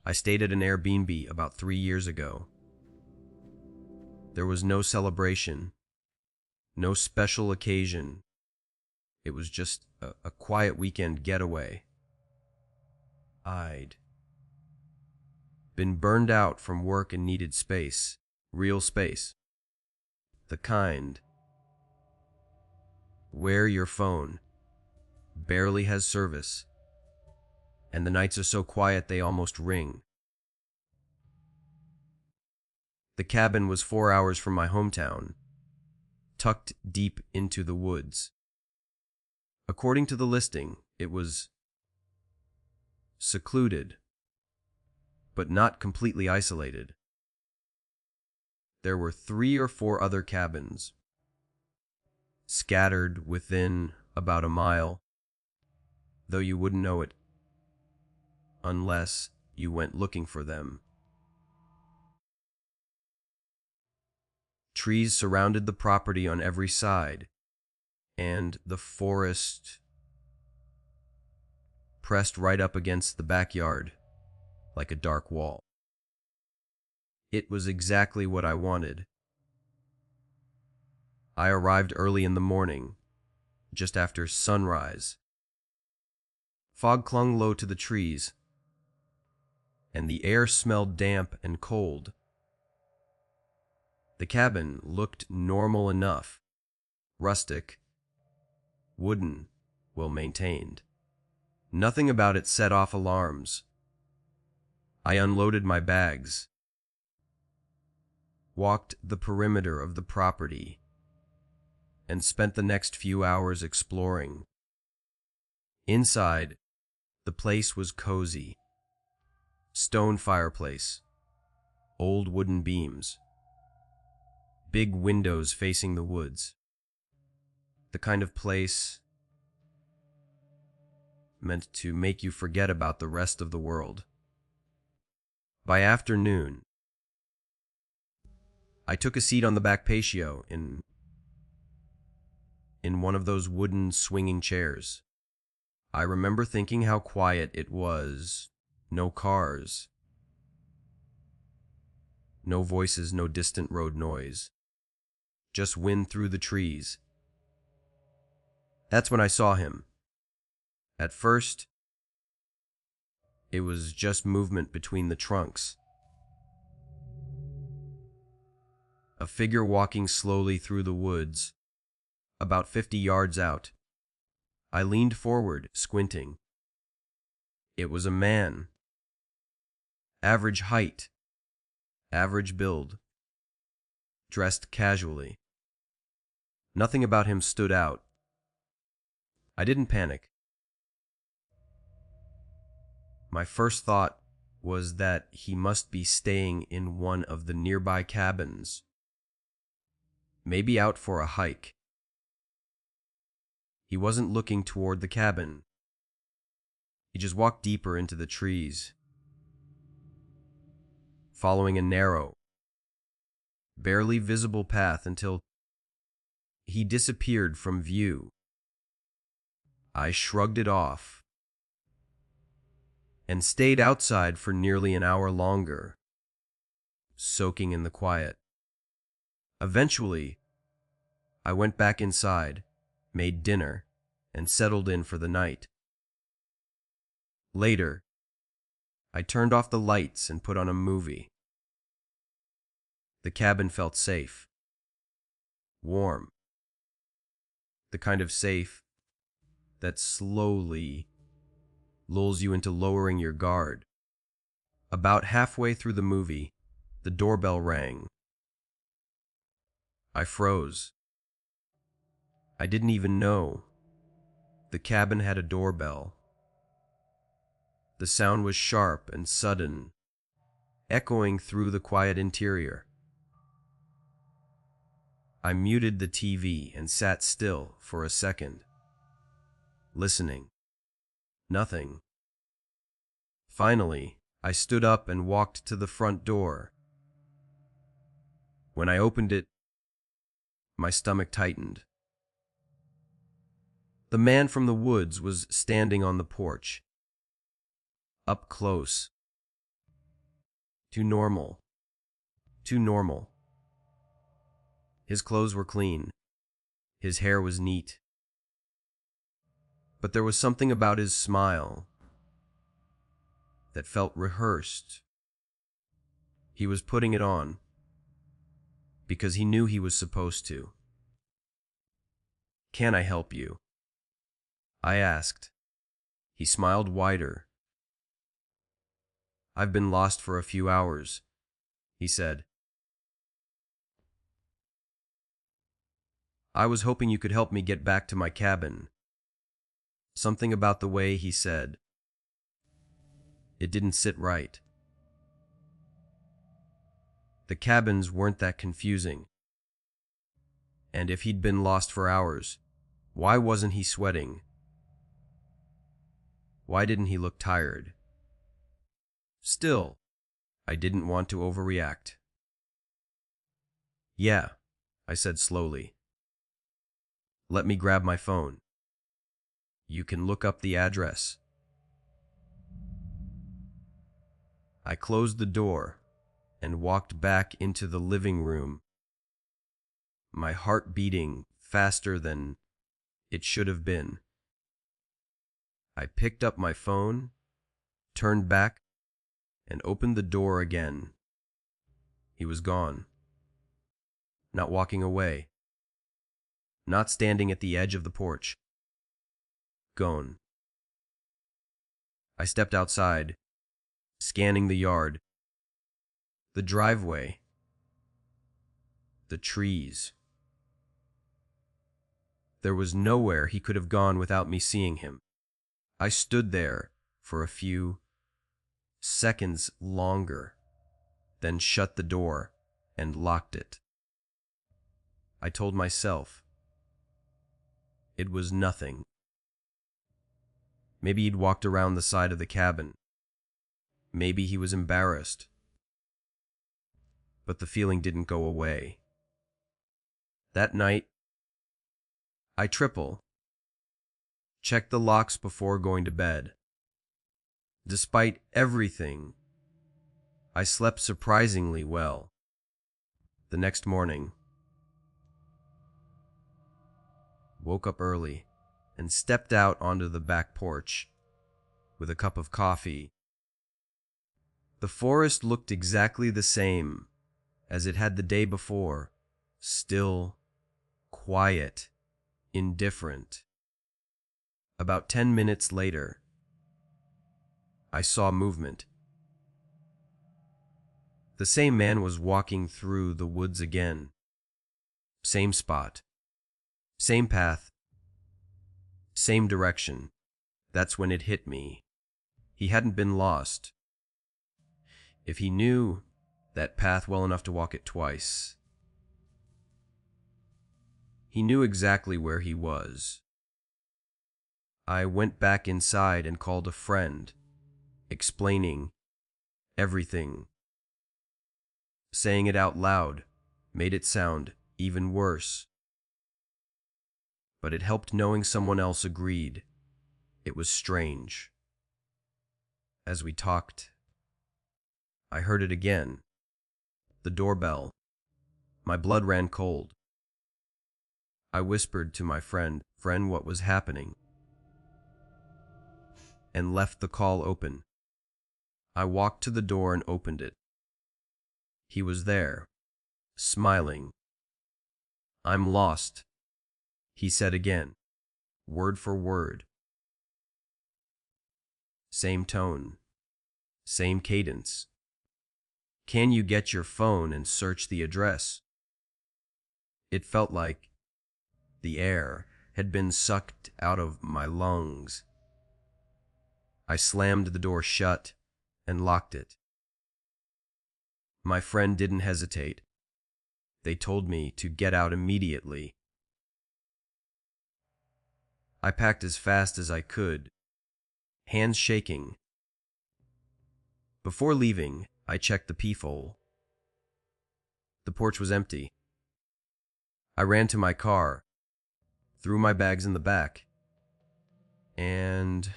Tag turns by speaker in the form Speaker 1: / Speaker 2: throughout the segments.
Speaker 1: I stayed at an Airbnb about 3 years ago. There was no celebration, no special occasion. It was just a quiet weekend getaway. I'd been burned out from work and needed space, real space. The kind where your phone barely has service, and the nights are so quiet they almost ring. The cabin was 4 hours from my hometown, tucked deep into the woods. According to the listing, it was secluded, but not completely isolated. There were 3 or 4 other cabins, scattered within about a mile, though you wouldn't know it unless you went looking for them. Trees surrounded the property on every side, and the forest pressed right up against the backyard like a dark wall. It was exactly what I wanted. I arrived early in the morning, just after sunrise. Fog clung low to the trees, and the air smelled damp and cold. The cabin looked normal enough, rustic, wooden, well maintained. Nothing about it set off alarms. I unloaded my bags, walked the perimeter of the property, and spent the next few hours exploring. Inside, the place was cozy. Stone fireplace, old wooden beams, big windows facing the woods. The kind of place meant to make you forget about the rest of the world. By afternoon, I took a seat on the back patio in one of those wooden swinging chairs. I remember thinking how quiet it was. No cars, no voices, no distant road noise, just wind through the trees. That's when I saw him. At first, it was just movement between the trunks. A figure walking slowly through the woods, about 50 yards out. I leaned forward, squinting. It was a man. Average height, average build, dressed casually. Nothing about him stood out. I didn't panic. My first thought was that he must be staying in one of the nearby cabins, maybe out for a hike. He wasn't looking toward the cabin. He just walked deeper into the trees, following a narrow, barely visible path until he disappeared from view. I shrugged it off and stayed outside for nearly an hour longer, soaking in the quiet. Eventually, I went back inside, made dinner, and settled in for the night. Later, I turned off the lights and put on a movie. The cabin felt safe, warm, the kind of safe that slowly lulls you into lowering your guard. About halfway through the movie, the doorbell rang. I froze. I didn't even know the cabin had a doorbell. The sound was sharp and sudden, echoing through the quiet interior. I muted the TV and sat still for a second, listening. Nothing. Finally, I stood up and walked to the front door. When I opened it, my stomach tightened. The man from the woods was standing on the porch, up close, Too normal. Too normal. His clothes were clean. His hair was neat. But there was something about his smile that felt rehearsed. He was putting it on because he knew he was supposed to. "Can I help you?" I asked. He smiled wider. "I've been lost for a few hours," he said. "I was hoping you could help me get back to my cabin." Something about the way he said it didn't sit right. The cabins weren't that confusing. And if he'd been lost for hours, why wasn't he sweating? Why didn't he look tired? Still, I didn't want to overreact. "Yeah," I said slowly. "Let me grab my phone. You can look up the address." I closed the door and walked back into the living room, my heart beating faster than it should have been. I picked up my phone, turned back, and opened the door again. He was gone. Not walking away. Not standing at the edge of the porch. Gone. I stepped outside, scanning the yard, the driveway, the trees. There was nowhere he could have gone without me seeing him. I stood there for a few seconds longer, then shut the door and locked it. I told myself it was nothing. Maybe he'd walked around the side of the cabin. Maybe he was embarrassed. But the feeling didn't go away. That night, I checked the locks before going to bed. Despite everything, I slept surprisingly well. The next morning, woke up early and stepped out onto the back porch with a cup of coffee. The forest looked exactly the same as it had the day before, still, quiet, indifferent. About 10 minutes later, I saw movement. The same man was walking through the woods again. Same spot, same path, same direction. That's when it hit me. He hadn't been lost. If he knew that path well enough to walk it twice, he knew exactly where he was. I went back inside and called a friend, explaining everything. Saying it out loud made it sound even worse. But it helped knowing someone else agreed. It was strange. As we talked, I heard it again. The doorbell. My blood ran cold. I whispered to my friend, what was happening? And left the call open. I walked to the door and opened it. He was there, smiling. "I'm lost," he said again, word for word. Same tone, same cadence. "Can you get your phone and search the address?" It felt like the air had been sucked out of my lungs. I slammed the door shut and locked it. My friend didn't hesitate. They told me to get out immediately. I packed as fast as I could, hands shaking. Before leaving, I checked the peephole. The porch was empty. I ran to my car, threw my bags in the back, and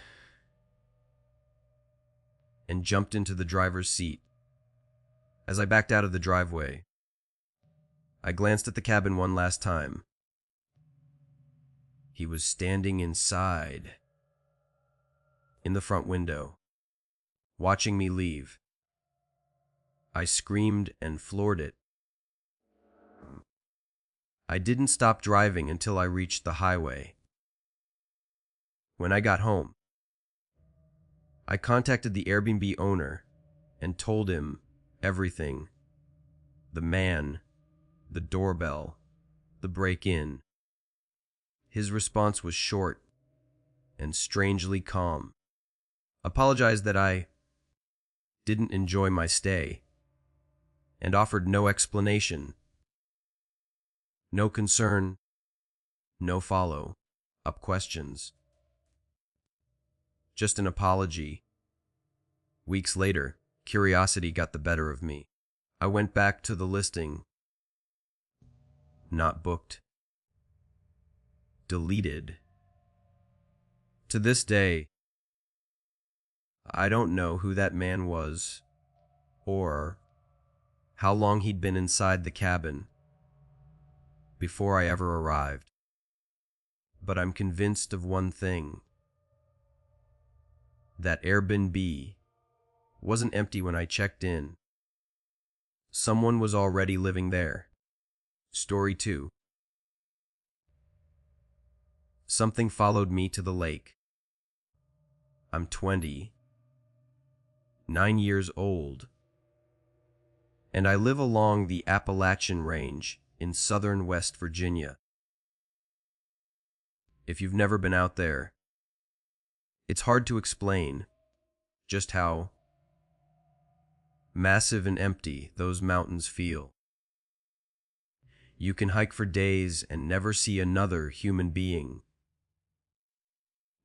Speaker 1: jumped into the driver's seat. As I backed out of the driveway, I glanced at the cabin one last time. He was standing inside, in the front window, watching me leave. I screamed and floored it. I didn't stop driving until I reached the highway. When I got home, I contacted the Airbnb owner and told him everything. The man, the doorbell, the break-in. His response was short and strangely calm. Apologized that I didn't enjoy my stay and offered no explanation, no concern, no follow-up questions. Just an apology. Weeks later, curiosity got the better of me. I went back to the listing. Not booked. Deleted. To this day, I don't know who that man was or how long he'd been inside the cabin before I ever arrived. But I'm convinced of one thing. That Airbnb wasn't empty when I checked in. Someone was already living there. Story 2. Something followed me to the lake. I'm 20, 9 years old, and I live along the Appalachian range in southern West Virginia. If you've never been out there, it's hard to explain just how massive and empty those mountains feel. You can hike for days and never see another human being.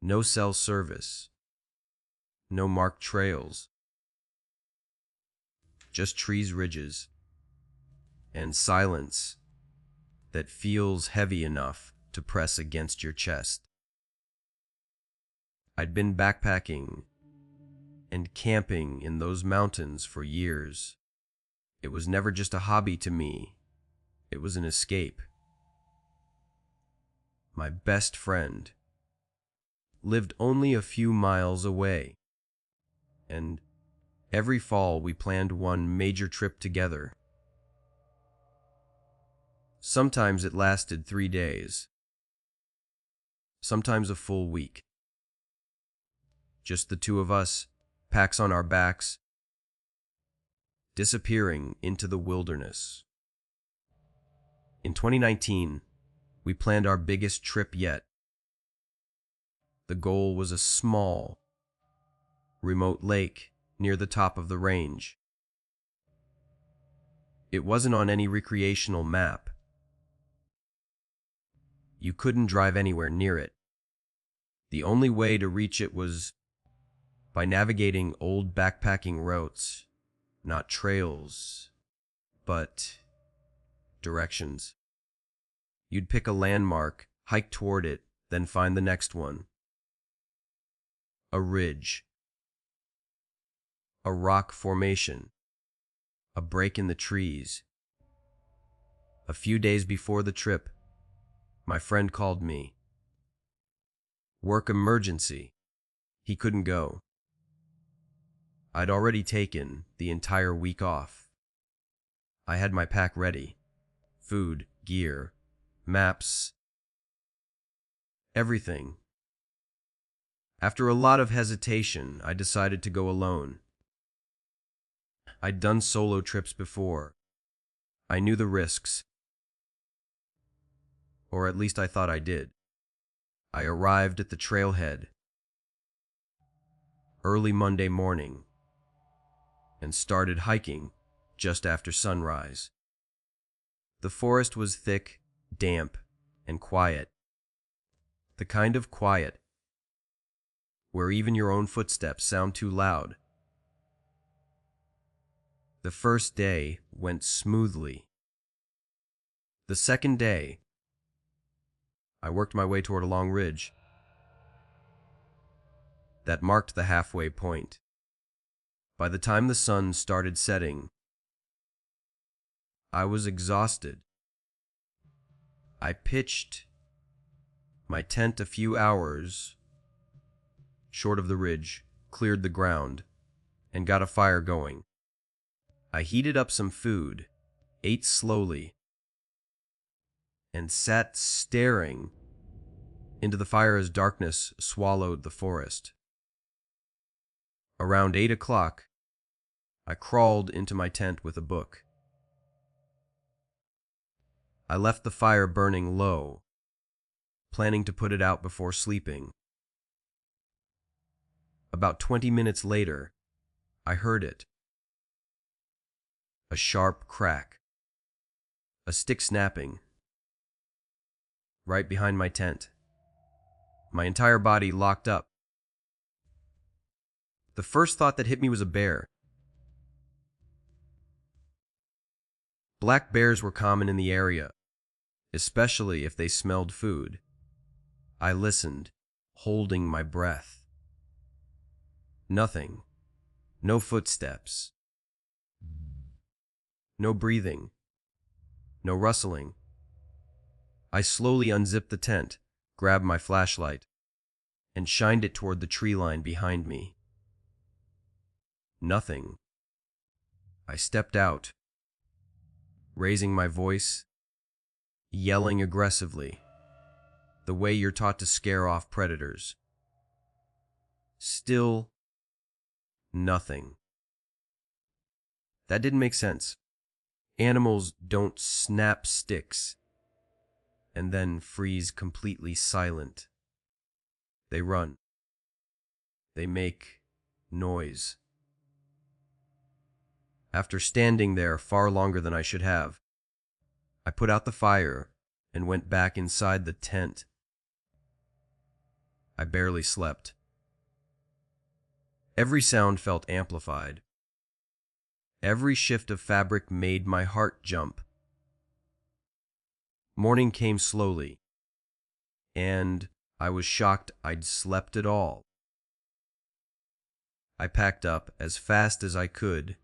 Speaker 1: No cell service, no marked trails, just trees, ridges, and silence that feels heavy enough to press against your chest. I'd been backpacking and camping in those mountains for years. It was never just a hobby to me. It was an escape. My best friend lived only a few miles away, and every fall we planned one major trip together. Sometimes it lasted 3 days, sometimes a full week. Just the two of us, packs on our backs, disappearing into the wilderness. In 2019, we planned our biggest trip yet. The goal was a small, remote lake near the top of the range. It wasn't on any recreational map. You couldn't drive anywhere near it. The only way to reach it was by navigating old backpacking routes, not trails, but directions. You'd pick a landmark, hike toward it, then find the next one. A ridge, a rock formation, a break in the trees. A few days before the trip, my friend called me. Work emergency. He couldn't go. I'd already taken the entire week off. I had my pack ready. Food, gear, maps, everything. After a lot of hesitation, I decided to go alone. I'd done solo trips before. I knew the risks. Or at least I thought I did. I arrived at the trailhead early Monday morning and started hiking just after sunrise. The forest was thick, damp, and quiet. The kind of quiet where even your own footsteps sound too loud. The first day went smoothly. The second day, I worked my way toward a long ridge that marked the halfway point. By the time the sun started setting, I was exhausted. I pitched my tent a few hours short of the ridge, cleared the ground, and got a fire going. I heated up some food, ate slowly, and sat staring into the fire as darkness swallowed the forest. Around 8 o'clock, I crawled into my tent with a book. I left the fire burning low, planning to put it out before sleeping. About 20 minutes later, I heard it. A sharp crack. A stick snapping. Right behind my tent. My entire body locked up. The first thought that hit me was a bear. Black bears were common in the area, especially if they smelled food. I listened, holding my breath. Nothing. No footsteps. No breathing. No rustling. I slowly unzipped the tent, grabbed my flashlight, and shined it toward the tree line behind me. Nothing. I stepped out, raising my voice, yelling aggressively, the way you're taught to scare off predators. Still, nothing. That didn't make sense. Animals don't snap sticks and then freeze completely silent. They run. They make noise. After standing there far longer than I should have, I put out the fire and went back inside the tent. I barely slept. Every sound felt amplified. Every shift of fabric made my heart jump. Morning came slowly, and I was shocked I'd slept at all. I packed up as fast as I could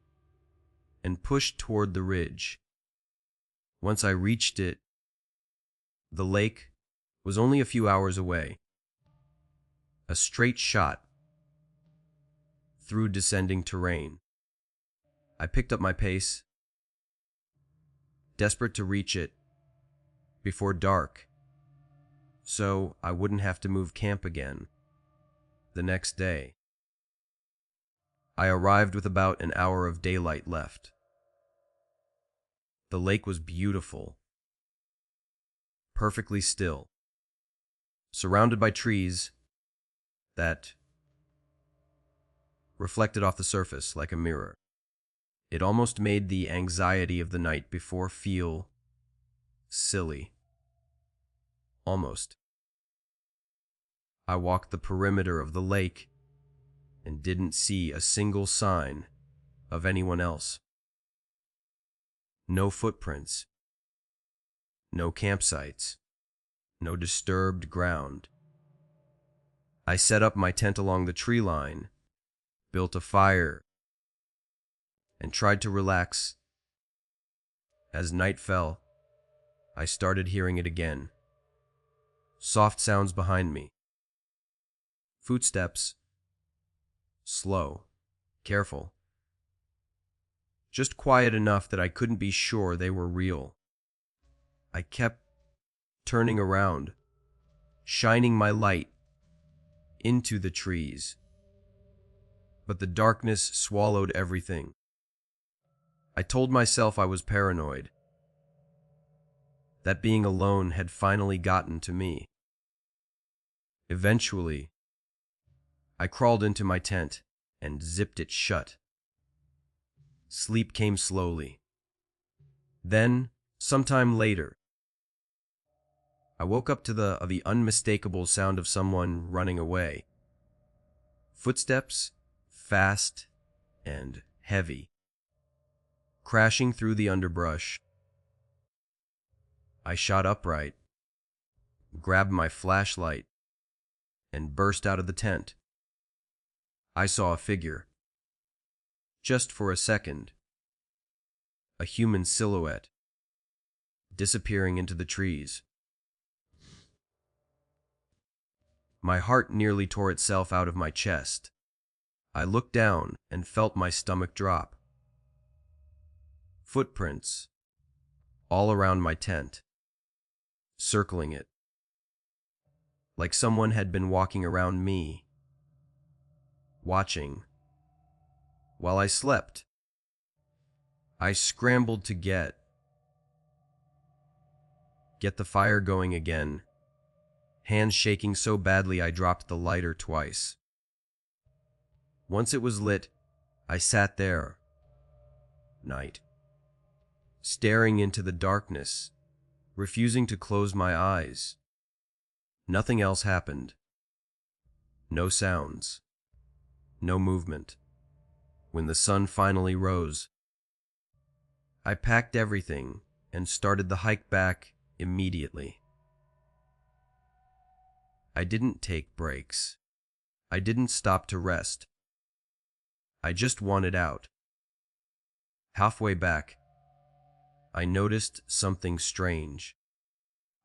Speaker 1: and pushed toward the ridge. Once I reached it, the lake was only a few hours away. A straight shot through descending terrain. I picked up my pace, desperate to reach it before dark, so I wouldn't have to move camp again the next day. I arrived with about an hour of daylight left. The lake was beautiful, perfectly still, surrounded by trees that reflected off the surface like a mirror. It almost made the anxiety of the night before feel silly. Almost. I walked the perimeter of the lake and didn't see a single sign of anyone else. No footprints. No campsites. No disturbed ground. I set up my tent along the tree line, built a fire, and tried to relax. As night fell, I started hearing it again. Soft sounds behind me. Footsteps. Slow. Careful. Just quiet enough that I couldn't be sure they were real. I kept turning around, shining my light into the trees. But the darkness swallowed everything. I told myself I was paranoid, that being alone had finally gotten to me. Eventually, I crawled into my tent and zipped it shut. Sleep came slowly. Then, sometime later, I woke up to the unmistakable sound of someone running away. Footsteps, fast and heavy, crashing through the underbrush. I shot upright, grabbed my flashlight, and burst out of the tent. I saw a figure. Just for a second. A human silhouette, disappearing into the trees. My heart nearly tore itself out of my chest. I looked down and felt my stomach drop. Footprints all around my tent, circling it, like someone had been walking around me, watching. While I slept, I scrambled to get the fire going again, hands shaking so badly I dropped the lighter twice. Once it was lit, I sat there, night, staring into the darkness, refusing to close my eyes. Nothing else happened. No sounds, no movement. When the sun finally rose, I packed everything and started the hike back immediately. I didn't take breaks. I didn't stop to rest. I just wanted out. Halfway back, I noticed something strange.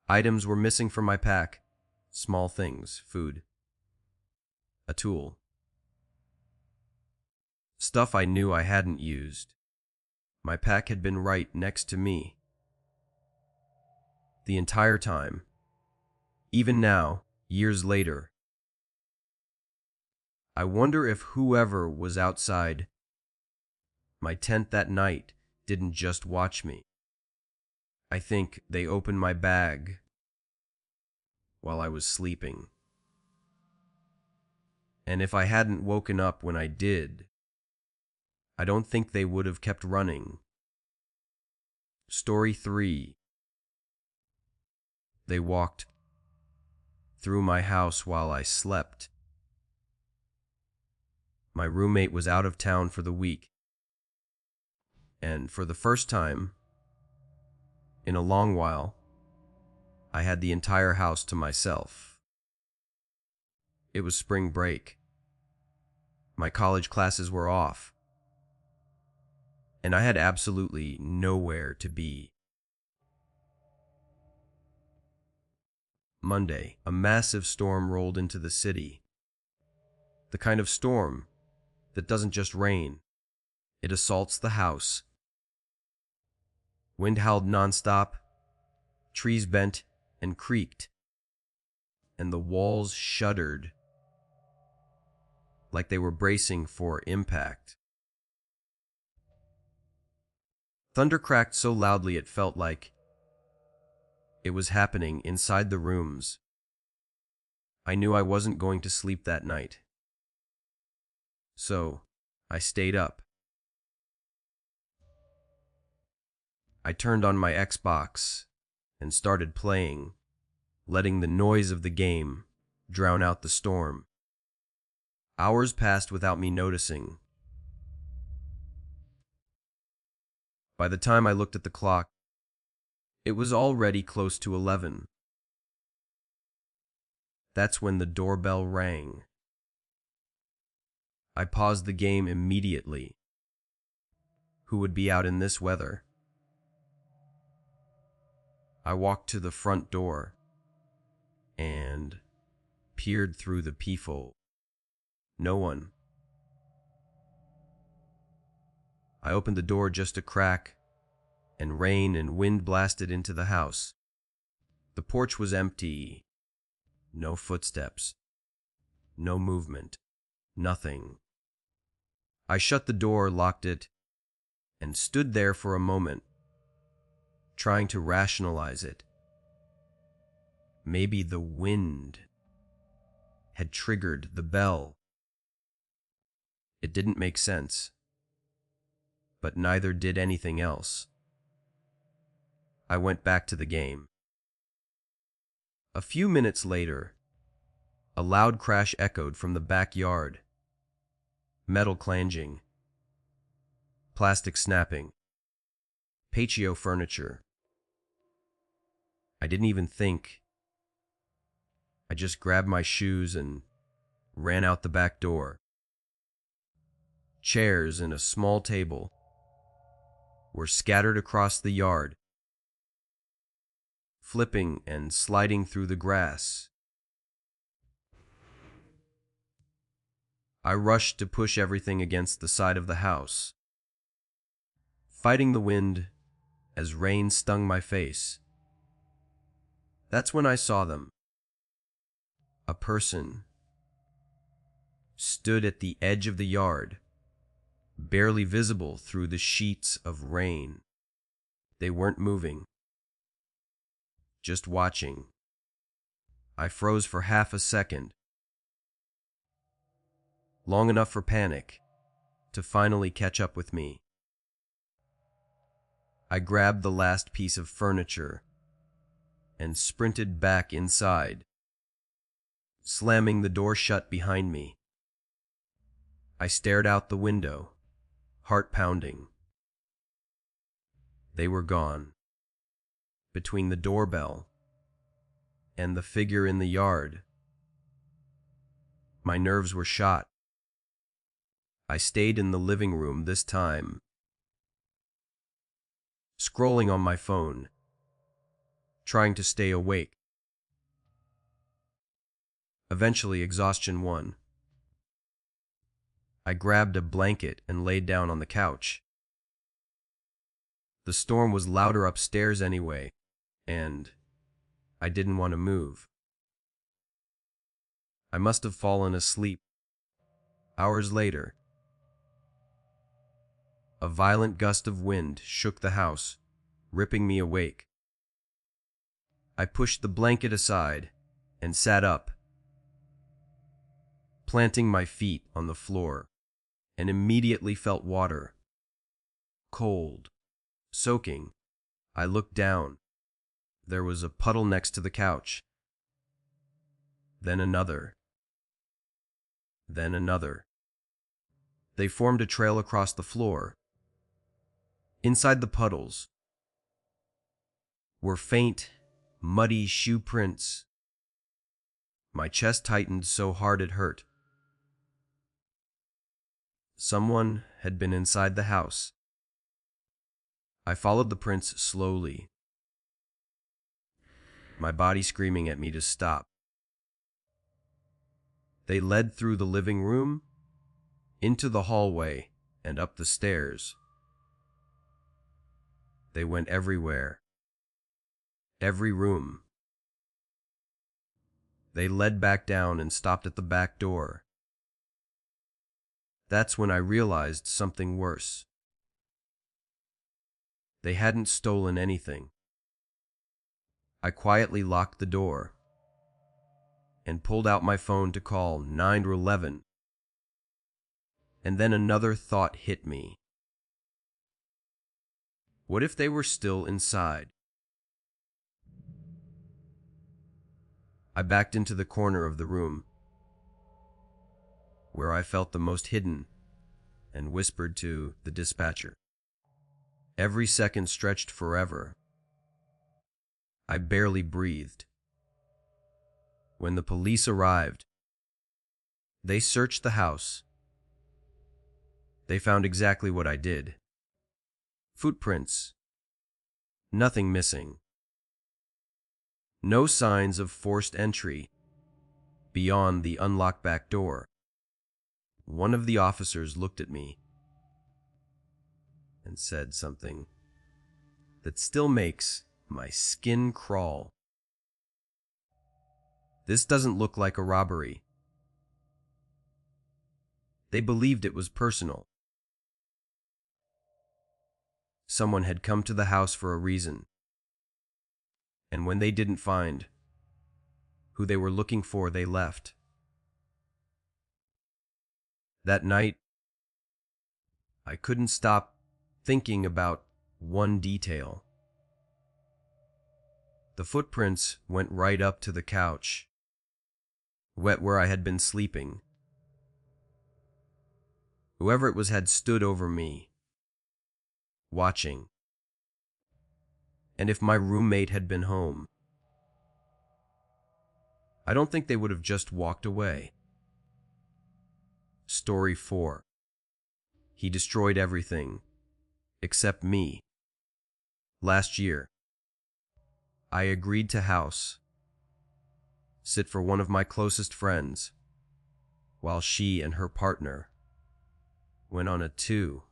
Speaker 1: Items were missing from my pack. Small things, food, a tool. Stuff I knew I hadn't used. My pack had been right next to me the entire time. Even now, years later, I wonder if whoever was outside my tent that night didn't just watch me. I think they opened my bag while I was sleeping. And if I hadn't woken up when I did, I don't think they would have kept running. Story 3. They walked through my house while I slept. My roommate was out of town for the week, and for the first time in a long while, I had the entire house to myself. It was spring break. My college classes were off, and I had absolutely nowhere to be. Monday, a massive storm rolled into the city. The kind of storm that doesn't just rain, it assaults the house. Wind howled nonstop, trees bent and creaked, and the walls shuddered like they were bracing for impact. Thunder cracked so loudly it felt like it was happening inside the rooms. I knew I wasn't going to sleep that night, so I stayed up. I turned on my Xbox and started playing, letting the noise of the game drown out the storm. Hours passed without me noticing. By the time I looked at the clock, it was already close to 11. That's when the doorbell rang. I paused the game immediately. Who would be out in this weather? I walked to the front door and peered through the peephole. No one. I opened the door just a crack, and rain and wind blasted into the house. The porch was empty. No footsteps. No movement. Nothing. I shut the door, locked it, and stood there for a moment, trying to rationalize it. Maybe the wind had triggered the bell. It didn't make sense, but neither did anything else. I went back to the game. A few minutes later, a loud crash echoed from the backyard. Metal clanging, plastic snapping, patio furniture. I didn't even think. I just grabbed my shoes and ran out the back door. Chairs and a small table were scattered across the yard. flipping and sliding through the grass. I rushed to push everything against the side of the house, fighting the wind as rain stung my face. That's when I saw them. A person stood at the edge of the yard, barely visible through the sheets of rain. They weren't moving, just watching. I froze for half a second, long enough for panic to finally catch up with me. I grabbed the last piece of furniture and sprinted back inside, slamming the door shut behind me. I stared out the window, heart pounding. They were gone. Between the doorbell and the figure in the yard, my nerves were shot. I stayed in the living room this time, scrolling on my phone, trying to stay awake. Eventually, exhaustion won. I grabbed a blanket and laid down on the couch. The storm was louder upstairs anyway, and I didn't want to move. I must have fallen asleep. Hours later, a violent gust of wind shook the house, ripping me awake. I pushed the blanket aside and sat up, planting my feet on the floor, and immediately felt water. Cold, soaking. I looked down. There was a puddle next to the couch. Then another. Then another. They formed a trail across the floor. Inside the puddles were faint, muddy shoe prints. My chest tightened so hard it hurt. Someone had been inside the house. I followed the prints slowly, my body screaming at me to stop. They led through the living room, into the hallway, and up the stairs. They went everywhere, every room. They led back down and stopped at the back door. That's when I realized something worse. They hadn't stolen anything. I quietly locked the door and pulled out my phone to call 911. And then another thought hit me. What if they were still inside? I backed into the corner of the room, where I felt the most hidden, and whispered to the dispatcher. Every second stretched forever. I barely breathed. When the police arrived, they searched the house. They found exactly what I did. Footprints. Nothing missing. No signs of forced entry beyond the unlocked back door. One of the officers looked at me and said something that still makes my skin crawl. This doesn't look like a robbery. They believed it was personal. Someone had come to the house for a reason, and when they didn't find who they were looking for, they left. That night, I couldn't stop thinking about one detail. The footprints went right up to the couch, wet where I had been sleeping. Whoever it was had stood over me, watching. And if my roommate had been home, I don't think they would have just walked away. Story 4. He destroyed everything, except me. Last year, I agreed to house sit for one of my closest friends while she and her partner went on a 2-week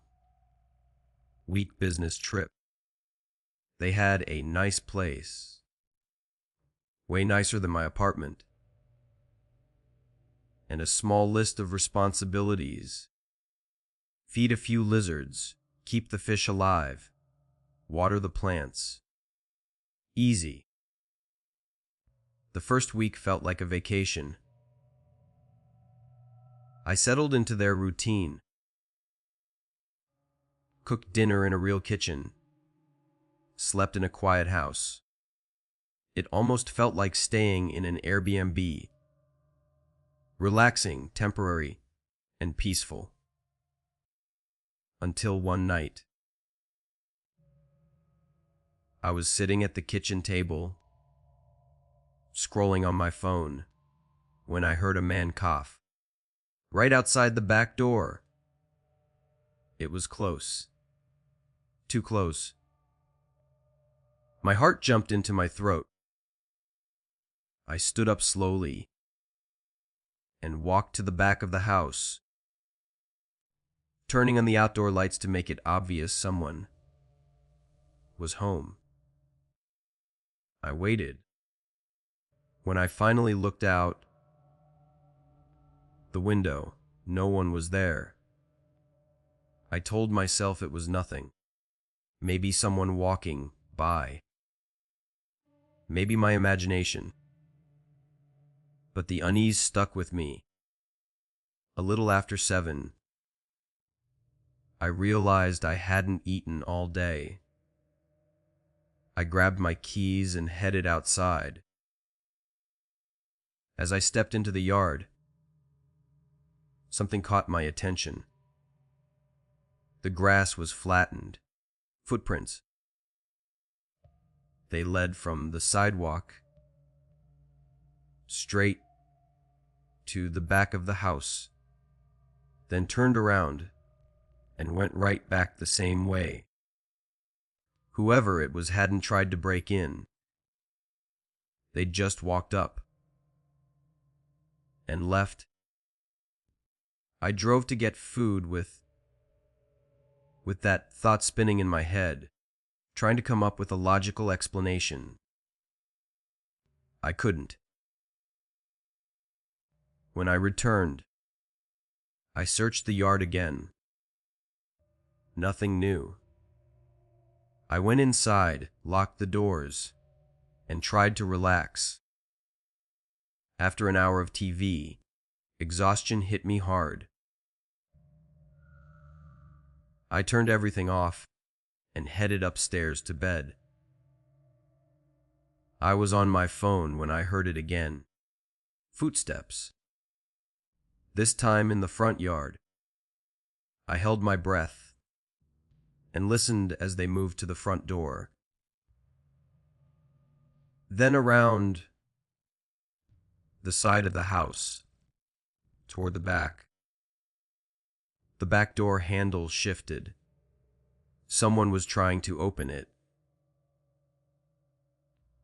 Speaker 1: business trip. They had a nice place, way nicer than my apartment, and a small list of responsibilities: feed a few lizards, keep the fish alive, water the plants. Easy. The first week felt like a vacation. I settled into their routine, cooked dinner in a real kitchen, slept in a quiet house. It almost felt like staying in an Airbnb, relaxing, temporary, and peaceful. Until one night, I was sitting at the kitchen table, scrolling on my phone, when I heard a man cough right outside the back door. It was close. Too close. My heart jumped into my throat. I stood up slowly and walked to the back of the house, turning on the outdoor lights to make it obvious someone was home. I waited. When I finally looked out the window, no one was there. I told myself it was nothing. Maybe someone walking by. Maybe my imagination. But the unease stuck with me. A little after 7, I realized I hadn't eaten all day. I grabbed my keys and headed outside. As I stepped into the yard, something caught my attention. The grass was flattened. Footprints. They led from the sidewalk straight to the back of the house, then turned around and went right back the same way. Whoever it was hadn't tried to break in. They'd just walked up and left. I drove to get food with that thought spinning in my head, trying to come up with a logical explanation. I couldn't. When I returned, I searched the yard again. Nothing new. I went inside, locked the doors, and tried to relax. After an hour of TV, exhaustion hit me hard. I turned everything off and headed upstairs to bed. I was on my phone when I heard it again. Footsteps. This time in the front yard. I held my breath and listened as they moved to the front door. Then around the side of the house, toward the back. The back door handle shifted. Someone was trying to open it.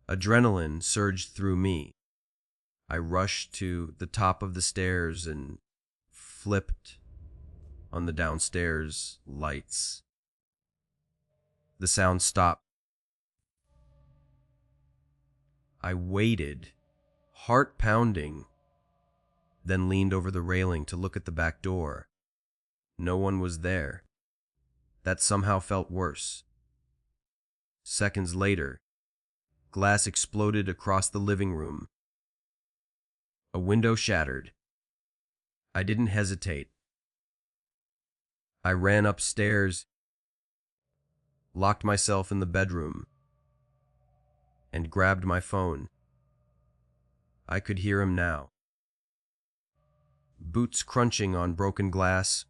Speaker 1: Adrenaline surged through me. I rushed to the top of the stairs and flipped on the downstairs lights. The sound stopped. I waited, heart pounding, then leaned over the railing to look at the back door. No one was there. That somehow felt worse. Seconds later, glass exploded across the living room. A window shattered. I didn't hesitate. I ran upstairs, locked myself in the bedroom, and grabbed my phone. I could hear him now. Boots crunching on broken glass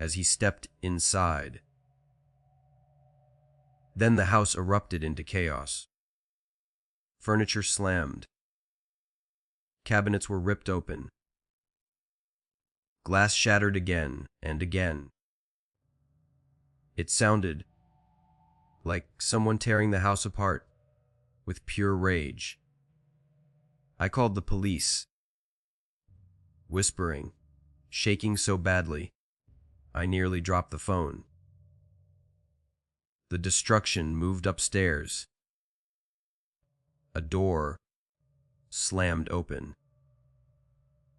Speaker 1: as he stepped inside. Then the house erupted into chaos. Furniture slammed. Cabinets were ripped open. Glass shattered again and again. It sounded like someone tearing the house apart. with pure rage. I called the police, whispering, shaking so badly, I nearly dropped the phone. The destruction moved upstairs. A door slammed open.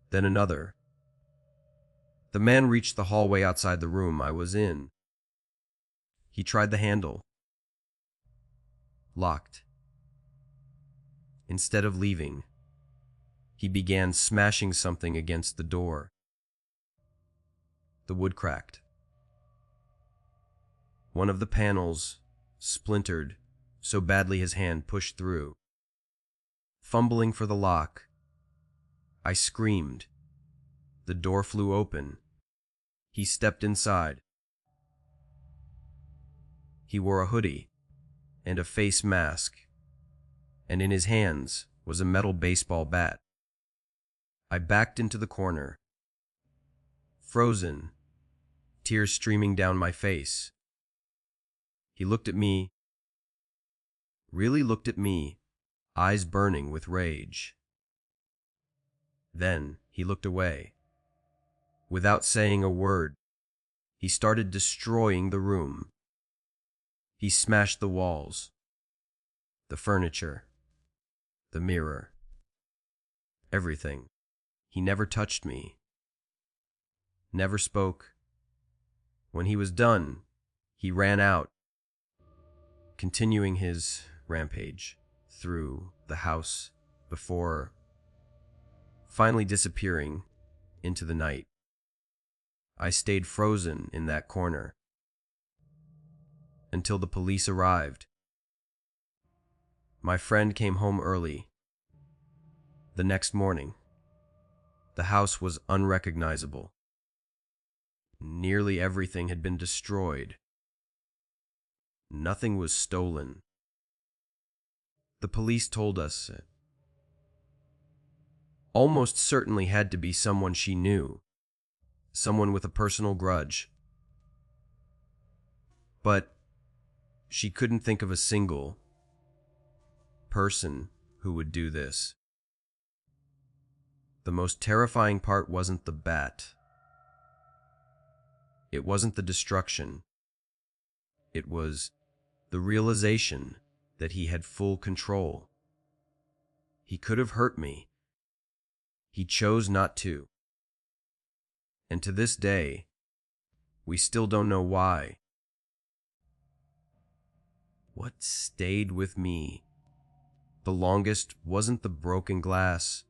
Speaker 1: Then another. The man reached the hallway outside the room I was in. He tried the handle. Locked. Instead of leaving, he began smashing something against the door. The wood cracked. One of the panels splintered so badly his hand pushed through. Fumbling for the lock, I screamed. The door flew open. He stepped inside. He wore a hoodie and a face mask, and in his hands was a metal baseball bat. I backed into the corner, frozen, tears streaming down my face. He looked at me, really looked at me, eyes burning with rage. Then he looked away. Without saying a word, he started destroying the room. He smashed the walls, the furniture, the mirror, everything. He never touched me, never spoke. When he was done, he ran out, continuing his rampage through the house before finally disappearing into the night. I stayed frozen in that corner until the police arrived. My friend came home early. The next morning, the house was unrecognizable. Nearly everything had been destroyed. Nothing was stolen. The police told us it almost certainly had to be someone she knew, someone with a personal grudge. But she couldn't think of a single person who would do this. The most terrifying part wasn't the bat. It wasn't the destruction. It was the realization that he had full control. He could have hurt me. He chose not to. And to this day, we still don't know why. What stayed with me the longest wasn't the broken glass,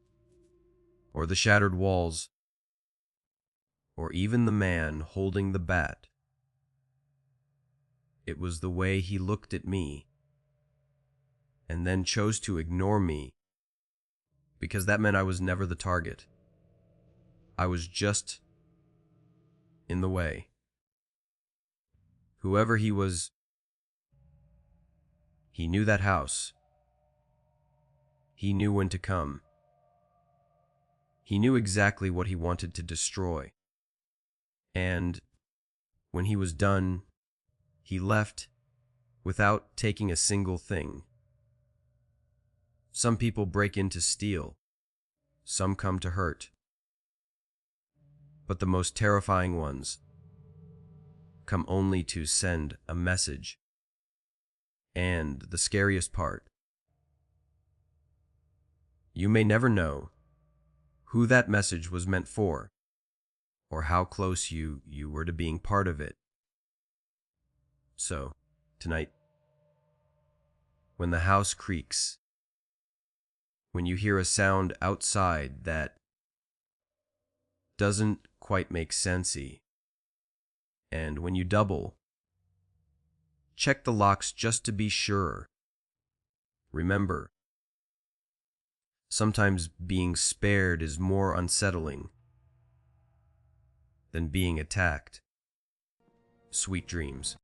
Speaker 1: or the shattered walls, or even the man holding the bat. It was the way he looked at me, and then chose to ignore me, because that meant I was never the target. I was just in the way. Whoever he was, he knew that house. He knew when to come. He knew exactly what he wanted to destroy. And when he was done, he left without taking a single thing. Some people break in to steal. Some come to hurt. But the most terrifying ones come only to send a message. And the scariest part, you may never know who that message was meant for, or how close you were to being part of it. So, tonight, when the house creaks, when you hear a sound outside that doesn't quite make sense-y, and when you double, check the locks just to be sure. Remember, sometimes being spared is more unsettling than being attacked. Sweet dreams.